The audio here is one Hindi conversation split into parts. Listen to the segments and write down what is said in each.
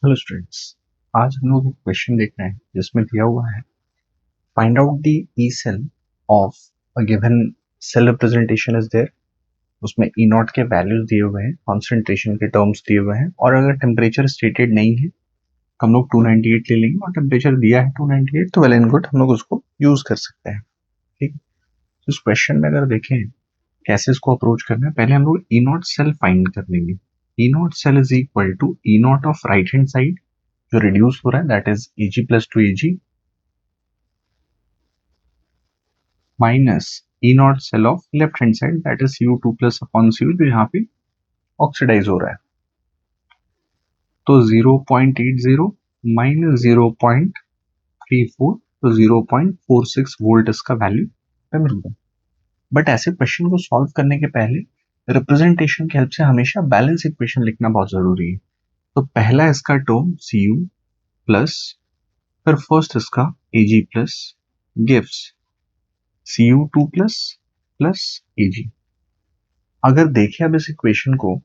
हेलो स्टूडेंट्स, आज हम लोग एक क्वेश्चन देख रहे हैं जिसमें दिया हुआ है find out the E cell of a given cell representation is there. उसमें ई नॉट के वैल्यूज दिए हुए हैं, कॉन्सेंट्रेशन के टर्म्स दिए हुए हैं, और अगर टेम्परेचर स्टेटेड नहीं है तो हम लोग 298 ले लेंगे, और टेम्परेचर दिया है 298 तो वेल एंड गुड, हम लोग उसको यूज कर सकते हैं। ठीक, तो इस क्वेश्चन में अगर देखें कैसे इसको अप्रोच करना है, पहले हम लोग ई नॉट सेल फाइंड कर लेंगे। E naught cell is equal to E naught of right hand side जो रिड्यूस हो रहा है, that is Eg plus 2Ag minus E naught cell of left hand side, that is Cu2 plus upon Cu जो यहाँ पे ऑक्सीडाइज हो रहा है। तो 0.80 माइनस 0.34, तो 0.46 वोल्ट इसका वैल्यू पे मिल गया। बट ऐसे क्वेश्चन को सॉल्व करने के पहले रिप्रेजेंटेशन की हेल्प से हमेशा बैलेंस इक्वेशन लिखना बहुत जरूरी है। तो पहला इसका टर्म Cu प्लस, फिर फर्स्ट इसका Ag plus gives Cu2 plus plus Ag। अगर देखें अब इस इक्वेशन को,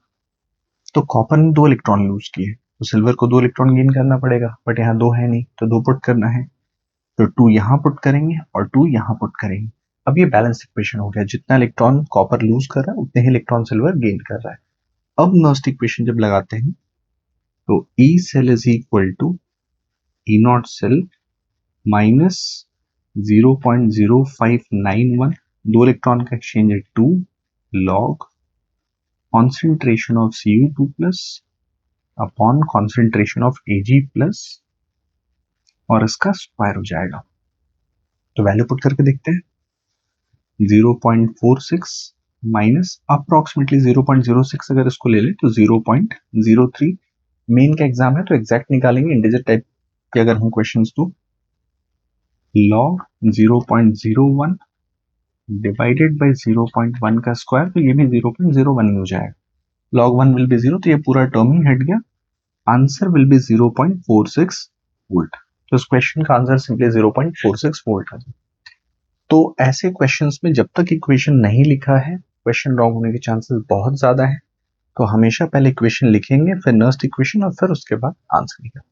तो कॉपर ने 2 इलेक्ट्रॉन लूज किए, तो सिल्वर को 2 इलेक्ट्रॉन गेन करना पड़ेगा, बट यहाँ 2 है नहीं तो 2 पुट करना है, तो 2 यहाँ पुट करेंगे और 2 यहाँ पुट करेंगे। अब ये बैलेंस इक्वेशन हो गया, जितना इलेक्ट्रॉन कॉपर लूज कर रहा है उतने ही इलेक्ट्रॉन सिल्वर गेन कर रहा है। अब नर्स्ट इक्वेशन जब लगाते हैं तो E cell is equal to E naught cell minus 0.0591, 2 electron का एक्सचेंज है 2 log concentration of Cu2 plus upon concentration of Ag plus, और इसका स्क्वायर हो जाएगा। तो वैल्यू पुट करके देखते हैं, 0.46 माइनस अप्रोक्सीमेटली 0.06, अगर इसको ले लें तो 0.03। मेन का एग्जाम है तो एग्जैक्ट निकालेंगे, इंटीजर टाइप के अगर हम क्वेश्चंस तो log 0.01 डिवाइडेड बाय 0.1 का स्क्वायर, तो ये भी 0.01 ही हो जाएगा। log 1 विल बी 0, तो ये पूरा टर्म ही हट गया। Answer will be 0.46 volt. तो इस क्वेश्चन का आंसर सिंपली 0.46 वोल्ट है। तो ऐसे क्वेश्चंस में जब तक इक्वेशन नहीं लिखा है, क्वेश्चन रॉन्ग होने के चांसेस बहुत ज्यादा है। तो हमेशा पहले इक्वेशन लिखेंगे, फिर नर्स्ट इक्वेशन, और फिर उसके बाद आंसर लिखेंगे।